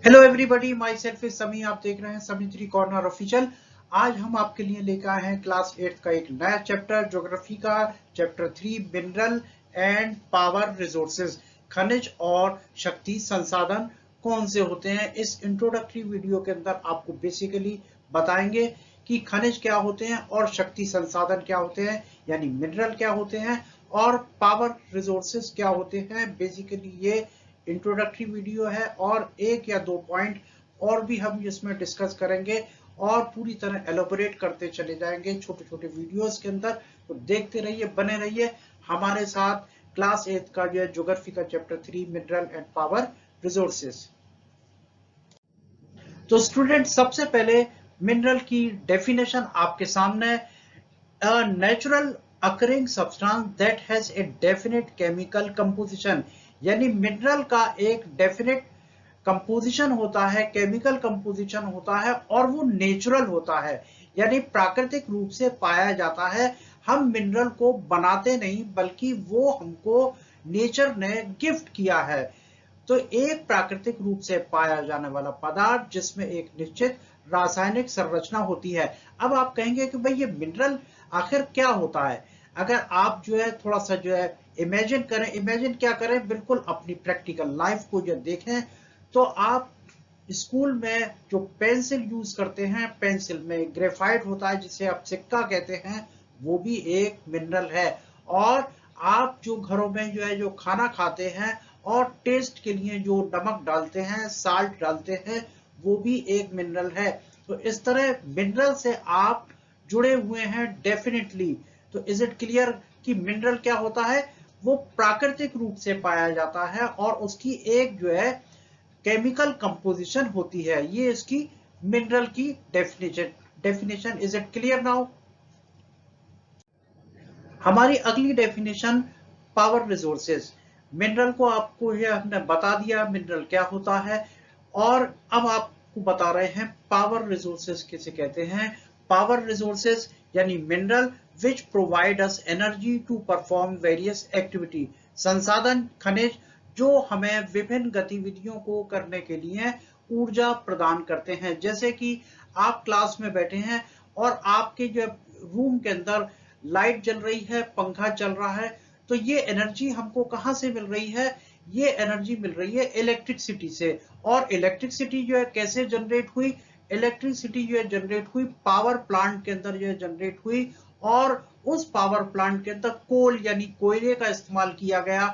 Hello everybody, my self is समी। आप देख रहे हैं समी थ्री कॉर्नर ऑफिशियल। आज हम आपके लिए लेकर आए हैं क्लास 8 का एक नया चैप्टर ज्योग्राफी का, chapter 3 mineral and power resources. खनिज और शक्ति संसाधन कौन से होते हैं। इस इंट्रोडक्टरी वीडियो के अंदर आपको बेसिकली बताएंगे कि खनिज क्या होते हैं और शक्ति संसाधन क्या होते हैं, यानी मिनरल क्या होते हैं और पावर रिसोर्सेज क्या होते हैं। बेसिकली ये इंट्रोडक्टरी वीडियो है और एक या दो पॉइंट और भी हम इसमें डिस्कस करेंगे और पूरी तरह एलोबोरेट करते चले जाएंगे छोटे छोटे वीडियोस के अंदर। तो देखते रहिए, बने रहिए हमारे साथ। क्लास 8 का जो है ज्योग्राफी का chapter 3 mineral and power resources. तो स्टूडेंट, सबसे पहले मिनरल की डेफिनेशन आपके सामने। A natural occurring substance that has a definite chemical composition, यानी मिनरल का एक डेफिनेट कंपोजिशन होता है, केमिकल कंपोजिशन होता है और वो नेचुरल होता है, यानी प्राकृतिक रूप से पाया जाता है। हम मिनरल को बनाते नहीं बल्कि वो हमको नेचर ने गिफ्ट किया है। तो एक प्राकृतिक रूप से पाया जाने वाला पदार्थ जिसमें एक निश्चित रासायनिक संरचना होती है। अब आप कहेंगे कि भाई ये मिनरल आखिर क्या होता है। अगर आप जो है थोड़ा सा जो है इमेजिन करें, इमेजिन क्या करें, बिल्कुल अपनी प्रैक्टिकल लाइफ को जो देखें, तो आप स्कूल में जो पेंसिल यूज करते हैं, पेंसिल में ग्रेफाइट होता है जिसे आप सिक्का कहते हैं, वो भी एक मिनरल है। और आप जो घरों में जो है जो खाना खाते हैं और टेस्ट के लिए जो नमक डालते हैं, साल्ट डालते हैं, वो भी एक मिनरल है। तो इस तरह मिनरल से आप जुड़े हुए हैं डेफिनेटली। तो इज इट क्लियर कि मिनरल क्या होता है। वो प्राकृतिक रूप से पाया जाता है और उसकी एक जो है केमिकल कंपोजिशन होती है। ये इसकी मिनरल की definition is it clear now. हमारी अगली डेफिनेशन पावर रिसोर्सेज। मिनरल को आपको ये हमने बता दिया मिनरल क्या होता है, और अब आपको बता रहे हैं पावर रिसोर्सेज किसे कहते हैं। पावर रिसोर्सेज यानी mineral which provide us energy to perform various activity. संसाधन खनिज जो हमें विभिन्न गतिविधियों को करने के लिए ऊर्जा प्रदान करते हैं। जैसे कि आप क्लास में बैठे हैं और आपके जो रूम के अंदर लाइट जल रही है, पंखा चल रहा है, तो ये एनर्जी हमको कहां से मिल रही है। ये एनर्जी मिल रही है इलेक्ट्रिसिटी से। और इलेक्ट्रिसिटी जो है कैसे जनरेट हुई। इलेक्ट्रिसिटी जो है जनरेट हुई पावर प्लांट के अंदर जो है जनरेट हुई, और उस पावर प्लांट के अंदर कोल यानी कोयले का इस्तेमाल किया गया।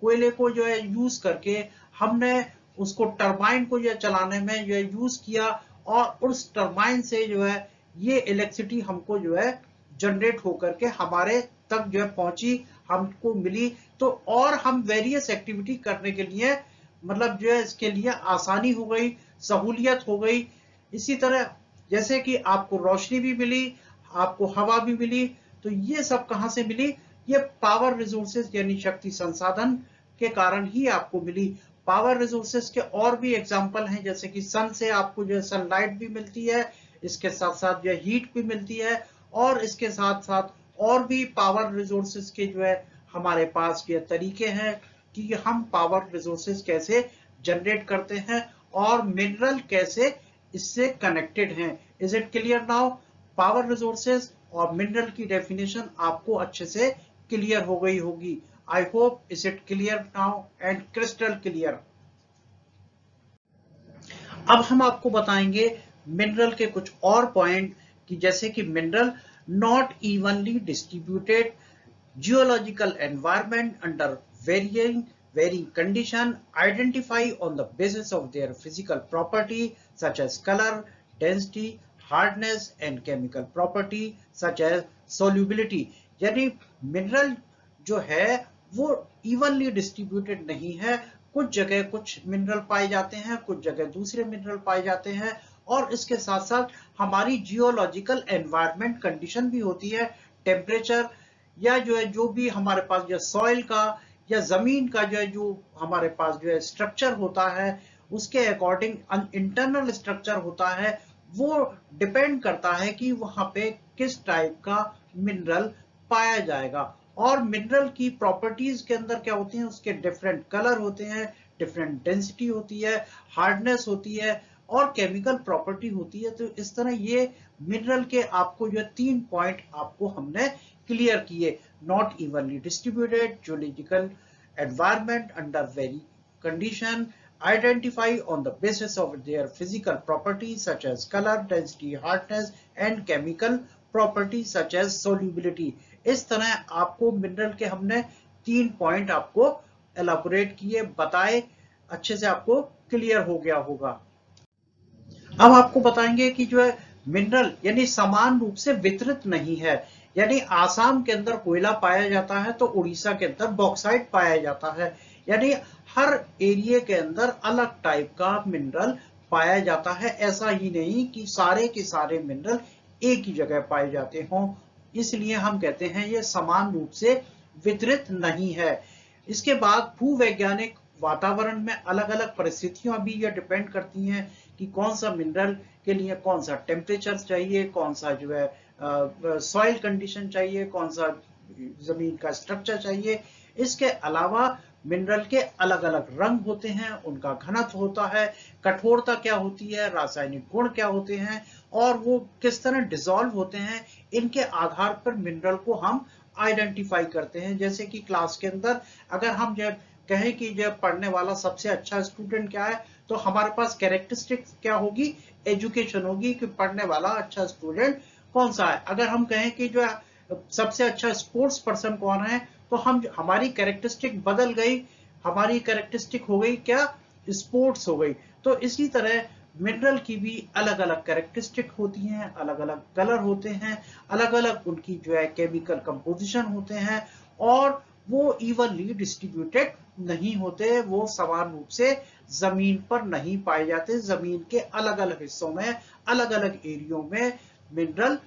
कोयले को जो है यूज करके हमने उसको टरबाइन को जो है चलाने में जो है यूज किया, और उस टरबाइन से जो है ये इलेक्ट्रिसिटी हमको जो है जनरेट होकर के हमारे तक जो है पहुंची, हमको मिली। तो और हम वेरियस एक्टिविटी करने के लिए मतलब जो है इसके लिए आसानी हो गई, सहूलियत हो गई। इसी तरह जैसे कि आपको रोशनी भी मिली, आपको हवा भी मिली, तो ये सब कहां से मिली। ये पावर रिसोर्सेज यानी शक्ति संसाधन के कारण ही आपको मिली। पावर रिसोर्सेज के और भी एग्जांपल हैं, जैसे कि सन से आपको जो है सनलाइट भी मिलती है, इसके साथ साथ जो है हीट भी मिलती है, और इसके साथ साथ और भी पावर रिसोर्सेज के जो है हमारे पास ये तरीके हैं कि हम पावर रिसोर्सेज कैसे जनरेट करते हैं और मिनरल कैसे इससे कनेक्टेड हैं। Is it clear now. Power resources और मिनरल की डेफिनेशन आपको अच्छे से क्लियर हो गई होगी। I hope is it clear now and crystal clear. अब हम आपको बताएंगे मिनरल के कुछ और पॉइंट, कि जैसे कि mineral not evenly distributed geological environment under varying condition identify on the basis of their physical property such as color, density, hardness and chemical property such as solubility। यानी मिनरल जो है वो इवनली डिस्ट्रीब्यूटेड नहीं है। कुछ जगह कुछ mineral पाए जाते हैं, कुछ जगह दूसरे मिनरल पाए जाते हैं, और इसके साथ साथ हमारी जियोलॉजिकल एनवायरनमेंट कंडीशन भी होती है। टेम्परेचर या जो है जो भी हमारे पास जो सॉइल का या जमीन का जो है जो हमारे पास जो है स्ट्रक्चर होता है, उसके अकॉर्डिंग इंटरनल स्ट्रक्चर होता है, वो डिपेंड करता है कि वहां पे किस टाइप का मिनरल पाया जाएगा। और मिनरल की प्रॉपर्टीज के अंदर क्या होती हैं, उसके डिफरेंट कलर होते हैं, डिफरेंट डेंसिटी होती है, हार्डनेस होती है और केमिकल प्रॉपर्टी होती है। तो इस तरह ये मिनरल के आपको जो 3 पॉइंट आपको हमने क्लियर किए। Not evenly distributed, geological environment under very condition, identify on the basis of their physical properties such as color, density, hardness and chemical properties such as solubility। इस तरह आपको मिनरल के हमने 3 पॉइंट आपको elaborate किए, बताए, अच्छे से आपको क्लियर हो गया होगा। अब आपको बताएंगे कि जो है मिनरल यानी समान रूप से वितरित नहीं है, यानी आसाम के अंदर कोयला पाया जाता है तो उड़ीसा के अंदर बॉक्साइट पाया जाता है, यानी हर एरिया के अंदर अलग टाइप का मिनरल पाया जाता है। ऐसा ही नहीं कि सारे के सारे मिनरल एक ही जगह पाए जाते हों, इसलिए हम कहते हैं ये समान रूप से वितरित नहीं है। इसके बाद भूवैज्ञानिक वातावरण में अलग अलग परिस्थितियां भी ये डिपेंड करती हैं कि कौन सा मिनरल के लिए कौन सा टेम्परेचर चाहिए, कौन सा जो है सॉइल कंडीशन चाहिए, कौन सा जमीन का स्ट्रक्चर चाहिए। इसके अलावा मिनरल के अलग अलग रंग होते हैं, उनका घनत्व होता है, कठोरता क्या होती है, रासायनिक गुण क्या होते हैं और वो किस तरह डिसॉल्व होते हैं, इनके आधार पर मिनरल को हम आइडेंटिफाई करते हैं। जैसे कि क्लास के अंदर अगर हम जब कहें कि जब पढ़ने वाला सबसे अच्छा स्टूडेंट क्या है, तो हमारे पास कैरेक्टरिस्टिक क्या होगी, एजुकेशन होगी कि पढ़ने वाला अच्छा स्टूडेंट कौन सा है। अगर हम कहें कि जो सबसे अच्छा स्पोर्ट्स पर्सन कौन है, तो हम हमारी कैरेक्टरिस्टिक बदल गई, हमारी कैरेक्टरिस्टिक हो गई क्या, स्पोर्ट्स हो गई। तो इसी तरह मिनरल की भी अलग अलग कैरेक्टरिस्टिक होती हैं, अलग अलग कलर होते हैं, अलग अलग उनकी जो है केमिकल कंपोजिशन होते हैं और वो इवनली डिस्ट्रीब्यूटेड नहीं होते, वो समान रूप से जमीन पर नहीं पाए जाते। जमीन के अलग अलग हिस्सों में, अलग अलग एरियो में मिनरल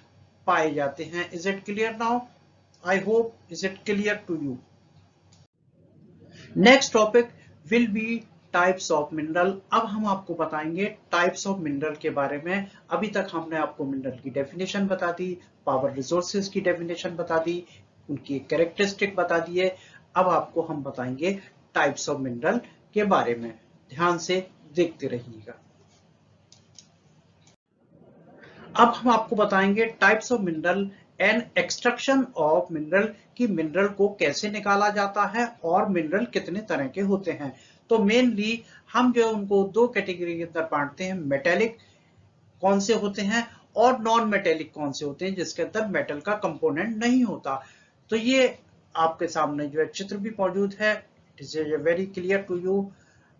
पाए जाते हैं। Is it clear now? I hope is it clear to you? Next topic will be types of mineral। अब हम आपको बताएंगे types of mineral के बारे में। अभी तक हमने आपको मिनरल की डेफिनेशन बता दी, पावर रिसोर्सेज की डेफिनेशन बता दी, उनकी कैरेक्टरिस्टिक बता दिए। अब आपको हम बताएंगे टाइप्स ऑफ मिनरल के बारे में, ध्यान से देखते रहिएगा। अब हम आपको बताएंगे types of mineral and extraction of mineral, कि मिनरल को कैसे निकाला जाता है और मिनरल कितने तरह के होते हैं। तो मेनली हम जो उनको 2 कैटेगरी के अंदर बांटते हैं, मेटेलिक कौन से होते हैं और नॉन मेटेलिक कौन से होते हैं जिसके अंदर मेटल का कंपोनेंट नहीं होता। तो ये आपके सामने जो है चित्र भी मौजूद है, it is very clear to you,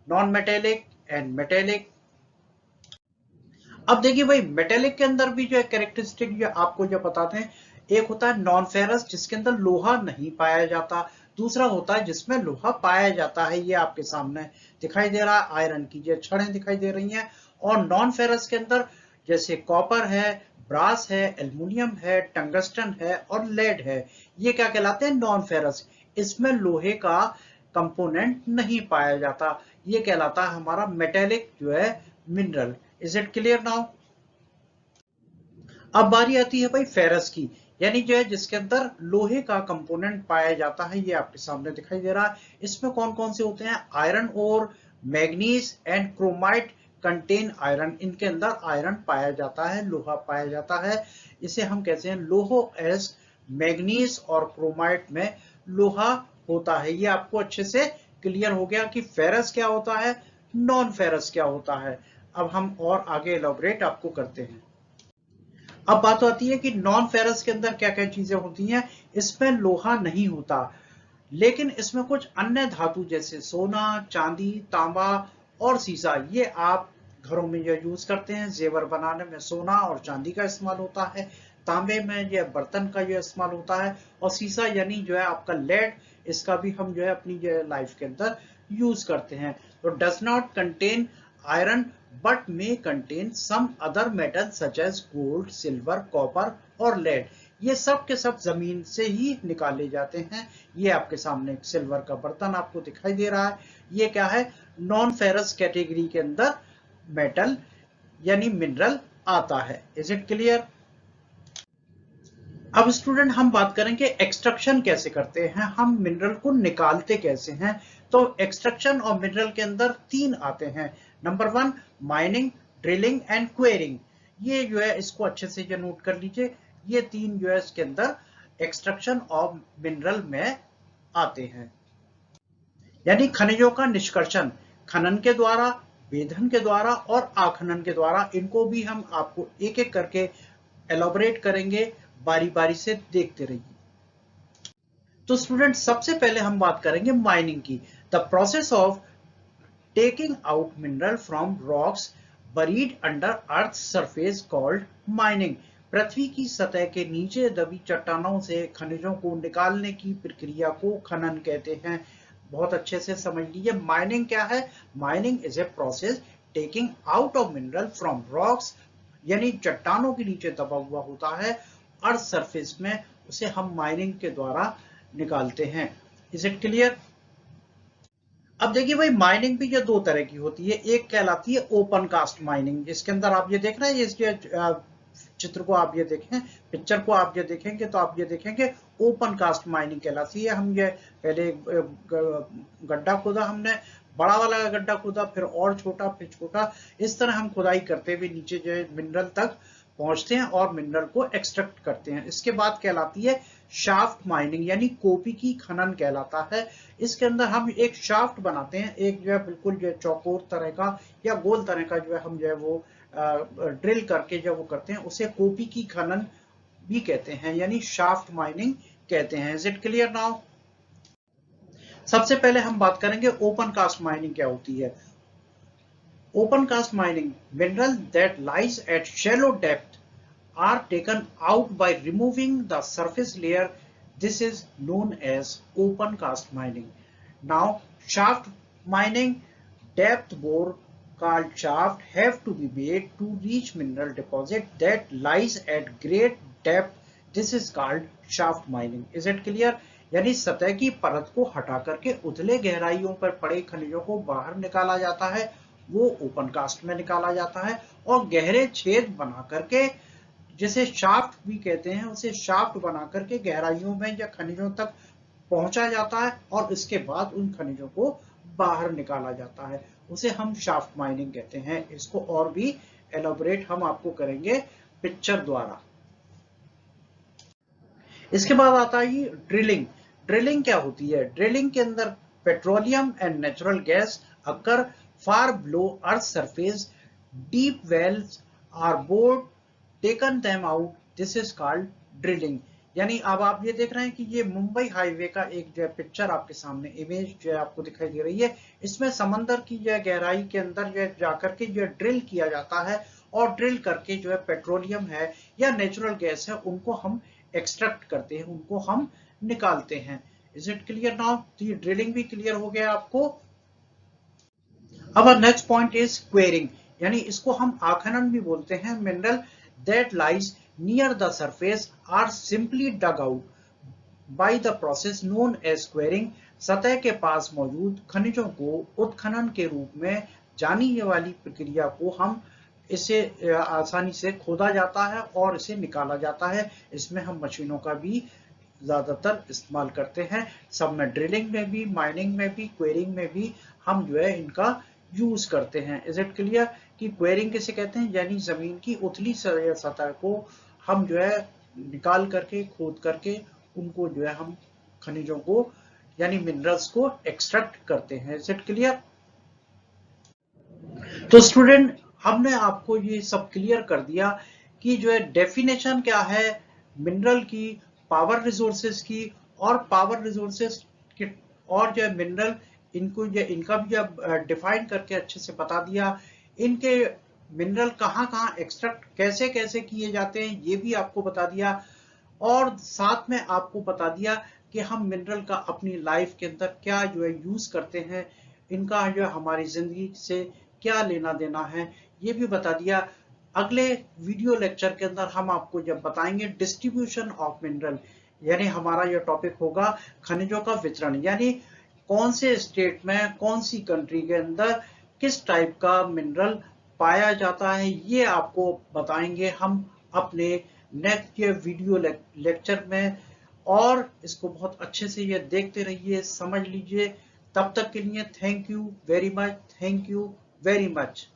non metallic and metallic. अब देखिए भाई, मेटेलिक के अंदर भी जो है कैरेक्टरिस्टिक जो आपको जो बताते हैं, एक होता है नॉन फेरस जिसके अंदर लोहा नहीं पाया जाता, दूसरा होता है जिसमें लोहा पाया जाता है। ये आपके सामने दिखाई दे रहा है, आयरन की जो छड़ें दिखाई दे रही हैं। और नॉन फेरस के अंदर जैसे कॉपर है, ब्रास है, एल्युमिनियम है, टंगस्टन है और लेड है, ये क्या कहलाते हैं, नॉन फेरस। इसमें लोहे का कंपोनेंट नहीं पाया जाता, ये कहलाता है हमारा मेटेलिक जो है mineral. Is it clear now? अब बारी आती है भाई फेरस की, यानी जो है जिसके अंदर लोहे का कंपोनेंट पाया जाता है, ये आपके सामने दिखाई दे रहा है। इसमें कौन कौन से होते हैं, आयरन और manganese and chromite contain iron, इनके अंदर आयरन पाया जाता है, लोहा पाया जाता है। इसे हम कहते हैं लोहो एस, मैग्नीज और क्रोमाइट में लोहा होता है। ये आपको अच्छे से क्लियर हो गया कि फेरस क्या होता है, नॉन फेरस क्या होता है। अब हम और आगे एलॉबरेट आपको करते हैं। अब बात आती है कि नॉन फेरस के अंदर क्या क्या चीजें होती हैं। इसमें लोहा नहीं होता, लेकिन इसमें कुछ अन्य धातु जैसे सोना, चांदी, तांबा और सीसा, ये आप घरों में ये यूज करते हैं। जेवर बनाने में सोना और चांदी का इस्तेमाल होता है, तांबे में यह बर्तन का जो इस्तेमाल होता है, और सीसा यानी जो है आपका लेड, इसका भी हम जो है अपनी जो लाइफ के अंदर यूज करते हैं। तो does not contain iron but may contain some other metals such as gold, silver, copper और lead। ये सब के सब जमीन से ही निकाले जाते हैं। ये आपके सामने एक सिल्वर का बर्तन आपको दिखाई दे रहा है, ये क्या है, नॉन फेरस कैटेगरी के अंदर मेटल यानी मिनरल आता है। Is it clear? अब स्टूडेंट हम बात करेंगे एक्सट्रैक्शन कैसे करते हैं, हम मिनरल को निकालते कैसे हैं। तो एक्सट्रैक्शन ऑफ मिनरल के अंदर 3 आते हैं। Number 1 mining, drilling and quarrying. ये जो है इसको अच्छे से जो नोट कर लीजिए, ये 3 जो है इसके अंदर एक्सट्रैक्शन ऑफ मिनरल में आते हैं। यानी खनिजों का निष्कर्षण खनन के द्वारा, वेधन के द्वारा और आखनन के द्वारा, इनको भी हम आपको एक एक करके एलॉबरेट करेंगे, बारी बारी से देखते रहिए। तो स्टूडेंट सबसे पहले हम बात करेंगे माइनिंग की। The process of taking out mineral from rocks buried under earth surface called mining. पृथ्वी की सतह के नीचे दबी चट्टानों से खनिजों को निकालने की प्रक्रिया को खनन कहते हैं। बहुत अच्छे से समझ लीजिए माइनिंग क्या है। Mining is a process taking out of mineral from rocks, यानी चट्टानों के नीचे दबा हुआ होता है अर्थ सरफेस में, उसे हम माइनिंग के द्वारा निकालते हैं। Is it clear? अब देखिए भाई माइनिंग भी ये 2 तरह की होती है। एक कहलाती है ओपन कास्ट माइनिंग, जिसके अंदर आप ये देख रहे हैं, इसके चित्र को आप ये देखें, पिक्चर को आप ये देखेंगे तो आप ये देखेंगे ओपन कास्ट माइनिंग कहलाती है। हम ये पहले गड्ढा खोदा, हमने बड़ा वाला गड्ढा खोदा, फिर और छोटा, फिर छोटा, इस तरह हम खुदाई करते हुए नीचे जो है मिनरल तक पहुंचते हैं और मिनरल को एक्सट्रैक्ट करते हैं। इसके बाद कहलाती है शाफ्ट माइनिंग, यानी कोपी की खनन कहलाता है। इसके अंदर हम एक शाफ्ट बनाते हैं, एक जो है बिल्कुल जो है चौकोर तरह का या गोल तरह का जो है हम जो है वो ड्रिल करके जब वो करते हैं, उसे कोपी की खनन भी कहते हैं, यानी शाफ्ट माइनिंग कहते हैं। Is it clear now? सबसे पहले हम बात करेंगे ओपन कास्ट माइनिंग क्या होती है। Open cast mining, mineral that lies at shallow depth are taken out by removing the surface layer. This is known as open cast mining. Now, shaft mining, depth bore called shaft have to be made to reach mineral deposit that lies at great depth. This is called shaft mining. Is it clear? यानी सतह की परत को हटा करके उथले गहराइयों पर पड़े खनिजों को बाहर निकाला जाता है, वो ओपन कास्ट में निकाला जाता है। और गहरे छेद बना करके, जिसे शाफ्ट भी कहते हैं, उसे शाफ्ट बना करके गहराइयों में या खनिजों तक पहुंचा जाता है और इसके बाद उन खनिजों को बाहर निकाला जाता है, उसे हम शाफ्ट माइनिंग कहते हैं। इसको और भी एलोबरेट हम आपको करेंगे पिक्चर द्वारा। इसके बाद आता है ड्रिलिंग। ड्रिलिंग क्या होती है? ड्रिलिंग के अंदर petroleum and natural gas occur far below earth surface, deep wells are bored, taken them out. This is called drilling. यानी अब आप ये देख रहे हैं कि ये मुंबई हाईवे का एक जो है पिक्चर आपके सामने इमेज जो है आपको दिखाई दे रही है। इसमें समंदर की जो है गहराई के अंदर जो है जाकर के जो है ड्रिल किया जाता है और ड्रिल करके जो है पेट्रोलियम है या नेचुरल गैस है उनको हम एक्सट्रैक्ट करते हैं, उनको हम निकालते हैं। Is it clear now? तो ये ड्रिलिंग भी क्लियर हो गया आपको। अब नेक्स्ट पॉइंट इज क्वेरिंग, यानी इसको हम आखनन भी बोलते हैं। Mineral that lies near the surface are simply dug out by the process known as quarrying. सतह के पास मौजूद खनिजों को उत्खनन के रूप में जानी वाली प्रक्रिया को हम इसे आसानी से खोदा जाता है और इसे निकाला जाता है। इसमें हम मशीनों का भी ज्यादातर इस्तेमाल करते हैं। सब में ड्रिलिंग में भी, माइनिंग में भी, क्वेरिंग में भी हम जो है इनका यूज करते हैं। इज इट क्लियर कि क्वेरिंग किसे कहते हैं? यानी जमीन की उथली सतह को हम जो है निकाल करके, खोद करके उनको जो है हम खनिजों को यानी मिनरल्स को एक्सट्रैक्ट करते हैं। Is it clear? तो स्टूडेंट हमने आपको ये सब क्लियर कर दिया कि जो है डेफिनेशन क्या है मिनरल की, पावर रिसोर्सेज की, और पावर रिसोर्सेज के और जो है मिनरल इनको इनका भी जब डिफाइन करके अच्छे से बता दिया। इनके मिनरल कहाँ एक्सट्रैक्ट कैसे कैसे किए जाते हैं ये भी आपको बता दिया, और साथ में आपको बता दिया कि हम मिनरल का अपनी लाइफ के अंदर क्या जो है यूज करते हैं, इनका जो है हमारी जिंदगी से क्या लेना देना है ये भी बता दिया। अगले वीडियो लेक्चर के अंदर हम आपको जब बताएंगे डिस्ट्रीब्यूशन ऑफ मिनरल, यानी हमारा यह टॉपिक होगा खनिजों का वितरण, यानी कौन से स्टेट में, कौन सी कंट्री के अंदर किस टाइप का मिनरल पाया जाता है, ये आपको बताएंगे हम अपने नेक्स्ट वीडियो लेक्चर में। और इसको बहुत अच्छे से ये देखते रहिए, समझ लीजिए। तब तक के लिए thank you very much, thank you very much.